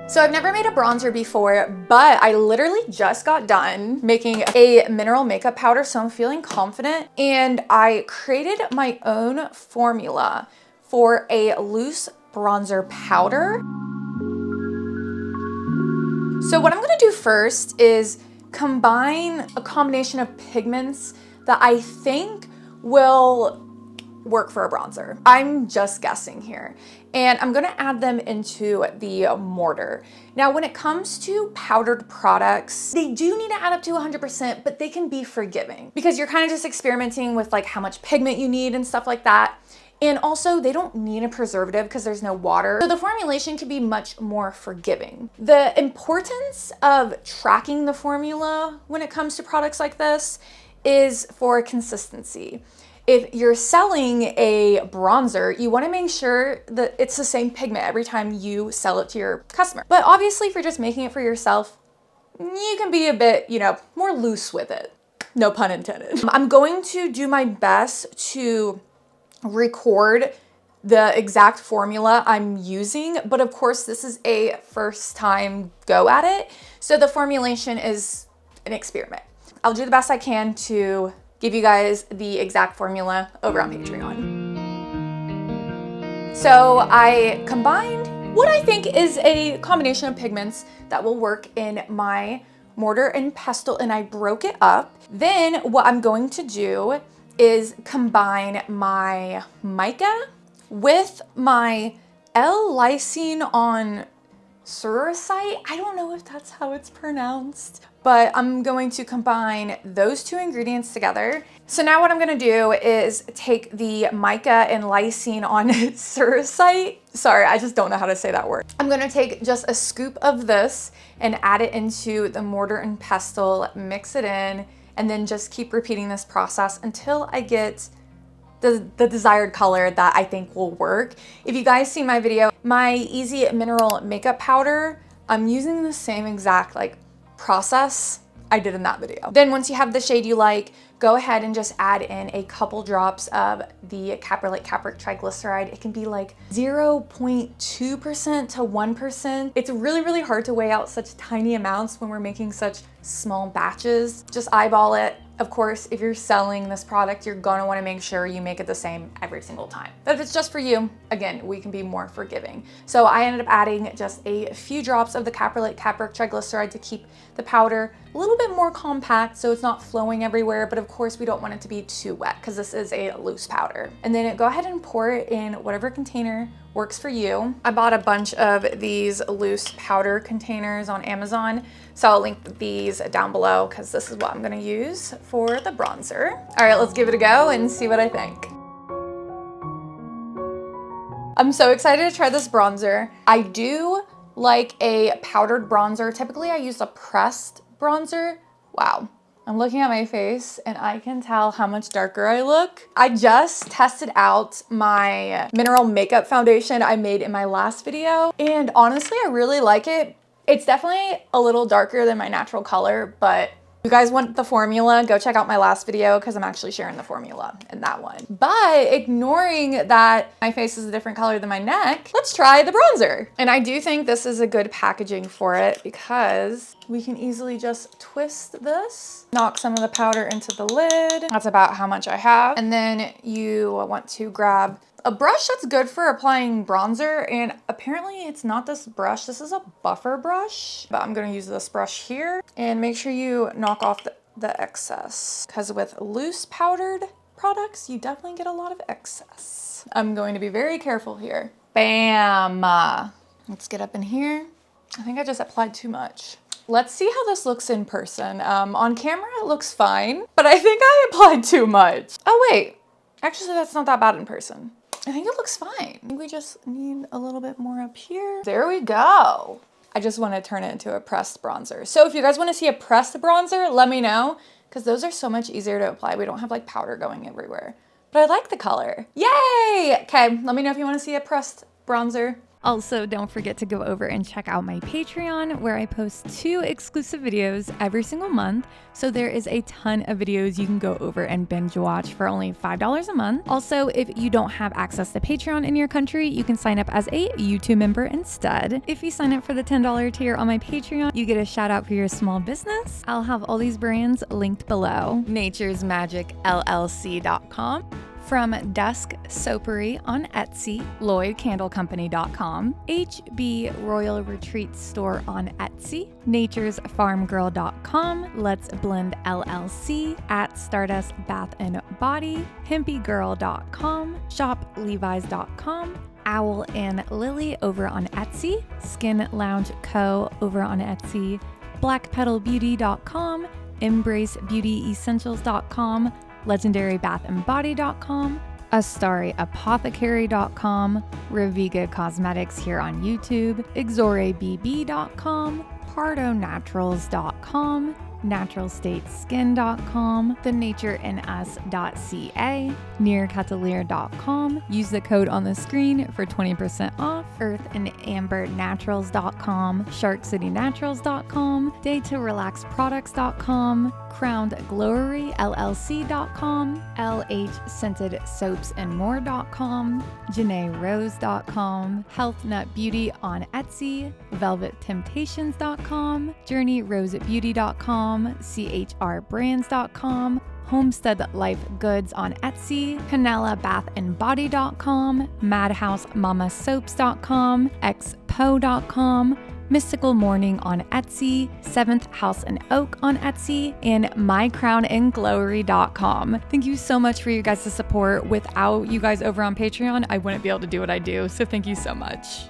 So I've never made a bronzer before, but I literally just got done making a mineral makeup powder, so I'm feeling confident. And I created my own formula for a loose bronzer powder. So what I'm gonna do first is combine a combination of pigments that I think will work for a bronzer. I'm just guessing here. And I'm gonna add them into the mortar. Now, when it comes to powdered products, they do need to add up to 100%, but they can be forgiving because you're kind of just experimenting with like how much pigment you need and stuff like that. And also they don't need a preservative because there's no water. So the formulation can be much more forgiving. The importance of tracking the formula when it comes to products like this is for consistency. If you're selling a bronzer, you want to make sure that it's the same pigment every time you sell it to your customer. But obviously, if you're just making it for yourself, you can be a bit, more loose with it. No pun intended. I'm going to do my best to record the exact formula I'm using, but of course, this is a first time go at it. So the formulation is an experiment. I'll do the best I can to give you guys the exact formula over on Patreon. So I combined what I think is a combination of pigments that will work in my mortar and pestle, and I broke it up. Then what I'm going to do is combine my mica with my L-lysine on cerussite. I don't know if that's how it's pronounced, but I'm going to combine those two ingredients together. So now what I'm gonna do is take the mica and lysine on cerussite. Sorry, I just don't know how to say that word. I'm gonna take just a scoop of this and add it into the mortar and pestle, mix it in, and then just keep repeating this process until I get the desired color that I think will work. If you guys see my video, my Easy Mineral Makeup Powder, I'm using the same exact process I did in that video. Then once you have the shade you like, go ahead and just add in a couple drops of the caprylate capric triglyceride. It can be like 0.2% to 1%. It's really, really hard to weigh out such tiny amounts when we're making such small batches. Just eyeball it. Of course, if you're selling this product, you're gonna wanna make sure you make it the same every single time. But if it's just for you, again, we can be more forgiving. So I ended up adding just a few drops of the caprylate capric triglyceride to keep the powder a little bit more compact so it's not flowing everywhere, but of course we don't want it to be too wet because this is a loose powder. And then go ahead and pour it in whatever container works for you. I bought a bunch of these loose powder containers on Amazon, so I'll link these down below because this is what I'm gonna use for the bronzer. All right, let's give it a go and see what I think. I'm so excited to try this bronzer. I do like a powdered bronzer. Typically I use a pressed bronzer. Wow. I'm looking at my face and I can tell how much darker I look. I just tested out my mineral makeup foundation I made in my last video, and honestly, I really like it. It's definitely a little darker than my natural color, but if you guys want the formula, go check out my last video because I'm actually sharing the formula in that one. But ignoring that my face is a different color than my neck, let's try the bronzer. And I do think this is a good packaging for it because we can easily just twist this, knock some of the powder into the lid. That's about how much I have. And then you want to grab a brush that's good for applying bronzer, and apparently it's not this brush. This is a buffer brush, but I'm gonna use this brush here, and make sure you knock off the excess, because with loose powdered products, you definitely get a lot of excess. I'm going to be very careful here. Bam! Let's get up in here. I think I just applied too much. Let's see how this looks in person. On camera, it looks fine, but I think I applied too much. Oh wait, actually that's not that bad in person. I think it looks fine. I think we just need a little bit more up here. There we go. I just want to turn it into a pressed bronzer. So if you guys want to see a pressed bronzer, let me know, because those are so much easier to apply. We don't have like powder going everywhere. But I like the color. Yay! Okay, let me know if you want to see a pressed bronzer Also, don't forget to go over and check out my Patreon, where I post 2 exclusive videos every single month. So there is a ton of videos you can go over and binge watch for only $5 a month. Also, if you don't have access to Patreon in your country, you can sign up as a YouTube member instead. If you sign up for the $10 tier on my Patreon, you get a shout out for your small business. I'll have all these brands linked below. naturesmagicllc.com. From Dusk Soapery on Etsy, LloydCandleCompany.com, HB Royal Retreat Store on Etsy, naturesfarmgirl.com, Let's Blend LLC, at Stardust Bath and Body, HempyGirl.com, ShopLevi's.com, Owl and Lily over on Etsy, Skin Lounge Co. over on Etsy, BlackPetalBeauty.com, EmbraceBeautyEssentials.com, LegendaryBathAndBody.com, AstariApothecary.com, Reviga Cosmetics here on YouTube, XoreBB.com, PardoNaturals.com, NaturalStateSkin.com, TheNatureInUs.ca, NearCatalier.com. Use the code on the screen for 20% off. EarthAndAmberNaturals.com, SharkCityNaturals.com, DayToRelaxProducts.com, CrownedGloryLLC.com, LH Scented Soaps and More.com, JanaeRose.com, Health Nut Beauty on Etsy, VelvetTemptations.com, JourneyRoseBeauty.com, CHRBrands.com, Homestead Life Goods on Etsy, CanelaBathandBody.com, MadhouseMamaSoaps.com, Expo.com, Mystical Morning on Etsy, 7th House and Oak on Etsy, and MyCrownandGlory.com. Thank you so much for you guys' support. Without you guys over on Patreon, I wouldn't be able to do what I do. So thank you so much.